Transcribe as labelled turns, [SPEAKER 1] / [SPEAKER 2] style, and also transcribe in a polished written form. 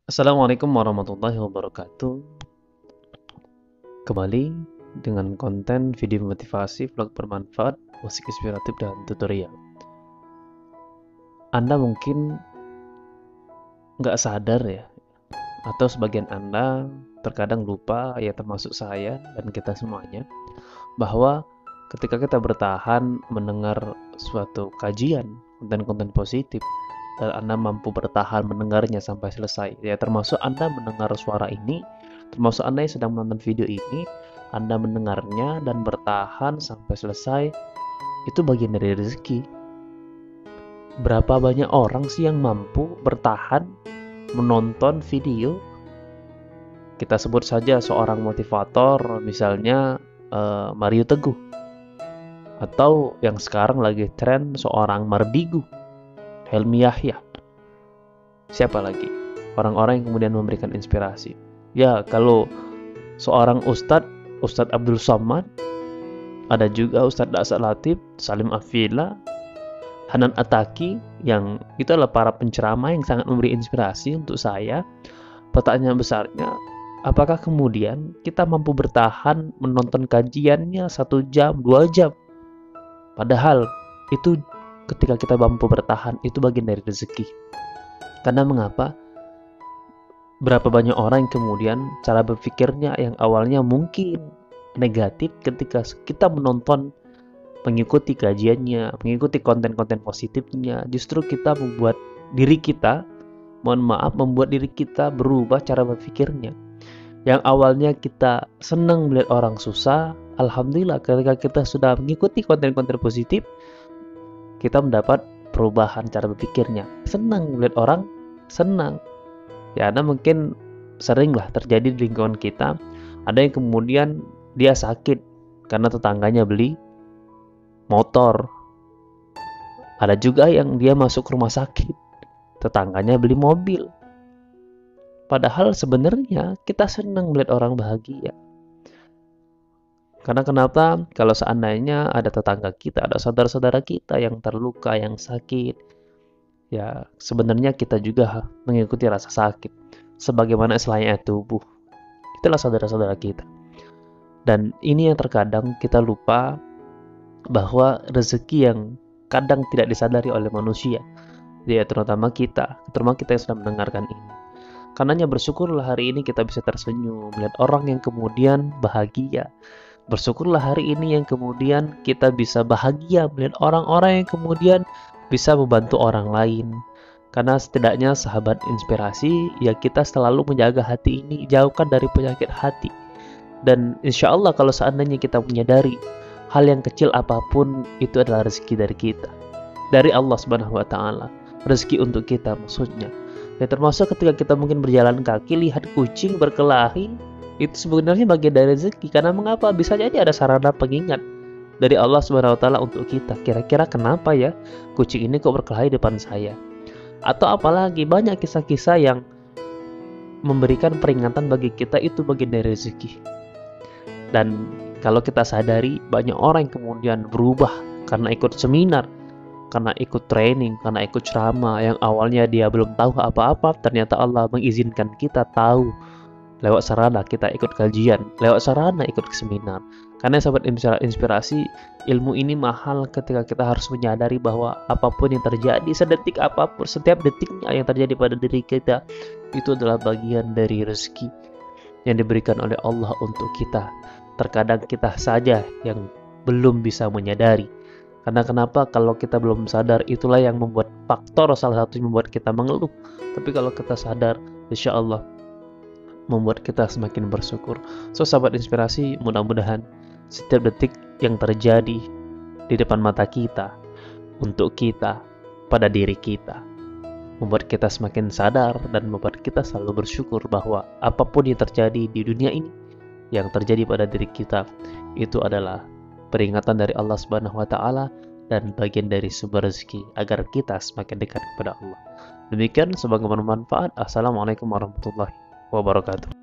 [SPEAKER 1] Assalamualaikum warahmatullahi wabarakatuh. Kembali dengan konten video motivasi, vlog bermanfaat, musik inspiratif, dan tutorial. Anda mungkin nggak sadar ya, atau sebagian Anda terkadang lupa, ya termasuk saya dan kita semuanya, bahwa ketika kita bertahan mendengar suatu kajian, konten-konten positif, dan Anda mampu bertahan mendengarnya sampai selesai, ya termasuk Anda mendengar suara ini, termasuk Anda yang sedang menonton video ini, Anda mendengarnya dan bertahan sampai selesai, itu bagian dari rezeki. Berapa banyak orang sih yang mampu bertahan menonton video? Kita sebut saja seorang motivator, misalnya Mario Teguh, atau yang sekarang lagi tren seorang Mardigu, Helmi Yahya. Siapa lagi? Orang-orang yang kemudian memberikan inspirasi. Ya, kalau seorang Ustadz Abdul Somad, ada juga Ustadz Dasar Latif, Salim Afila, Hanan Ataki, yang itu adalah para penceramah yang sangat memberi inspirasi untuk saya. Pertanyaan besarnya, apakah kemudian kita mampu bertahan menonton kajiannya 1 jam, 2 jam? Padahal itu ketika kita mampu bertahan, itu bagian dari rezeki. Karena mengapa? Berapa banyak orang yang kemudian cara berpikirnya yang awalnya mungkin negatif ketika kita menonton, mengikuti kajiannya, mengikuti konten-konten positifnya, justru kita membuat diri kita, membuat diri kita berubah cara berpikirnya. Yang awalnya kita senang melihat orang susah, alhamdulillah ketika kita sudah mengikuti konten-konten positif, kita mendapat perubahan cara berpikirnya. Senang melihat orang senang. Ya, Anda mungkin seringlah terjadi di lingkungan kita, ada yang kemudian dia sakit karena tetangganya beli motor. Ada juga yang dia masuk rumah sakit, tetangganya beli mobil. Padahal sebenarnya kita senang melihat orang bahagia. Karena kenapa? Kalau seandainya ada tetangga kita, ada saudara-saudara kita yang terluka, yang sakit, ya sebenarnya kita juga mengikuti rasa sakit. Sebagaimana selainnya tubuh, itulah saudara-saudara kita. Dan ini yang terkadang kita lupa, bahwa rezeki yang kadang tidak disadari oleh manusia, ya terutama kita yang sedang mendengarkan ini. Karenanya bersyukurlah hari ini kita bisa tersenyum melihat orang yang kemudian bahagia. Bersyukurlah hari ini yang kemudian kita bisa bahagia melihat orang-orang yang kemudian bisa membantu orang lain. Karena setidaknya sahabat inspirasi, ya kita selalu menjaga hati ini, jauhkan dari penyakit hati. Dan insya Allah kalau seandainya kita menyadari hal yang kecil apapun itu adalah rezeki dari kita, dari Allah Subhanahu wa Ta'ala, rezeki untuk kita maksudnya. Ya termasuk ketika kita mungkin berjalan kaki lihat kucing berkelahi, itu sebenarnya bagian dari rezeki. Karena mengapa? Bisa jadi ada sarana pengingat dari Allah Subhanahu wa Ta'ala untuk kita. Kira-kira kenapa ya kucing ini kok berkelahi depan saya? Atau apalagi banyak kisah-kisah yang memberikan peringatan bagi kita, itu bagian dari rezeki. Dan kalau kita sadari, banyak orang yang kemudian berubah karena ikut seminar, karena ikut training, karena ikut ceramah, yang awalnya dia belum tahu apa-apa, ternyata Allah mengizinkan kita tahu lewat sarana kita ikut kajian, lewat sarana ikut seminar. Karena sahabat inspirasi, ilmu ini mahal ketika kita harus menyadari bahwa apapun yang terjadi, sedetik apapun, setiap detiknya yang terjadi pada diri kita, itu adalah bagian dari rezeki yang diberikan oleh Allah untuk kita. Terkadang kita saja yang belum bisa menyadari. Karena kenapa? Kalau kita belum sadar, itulah yang membuat faktor salah satu yang membuat kita mengeluh. Tapi kalau kita sadar, insya Allah membuat kita semakin bersyukur. So sahabat inspirasi, mudah-mudahan setiap detik yang terjadi di depan mata kita, untuk kita, pada diri kita, membuat kita semakin sadar dan membuat kita selalu bersyukur bahwa apapun yang terjadi di dunia ini, yang terjadi pada diri kita, itu adalah peringatan dari Allah Subhanahu wa Ta'ala dan bagian dari sumber rezeki agar kita semakin dekat kepada Allah. Demikian, semoga bermanfaat. Assalamualaikum warahmatullahi wabarakatuh.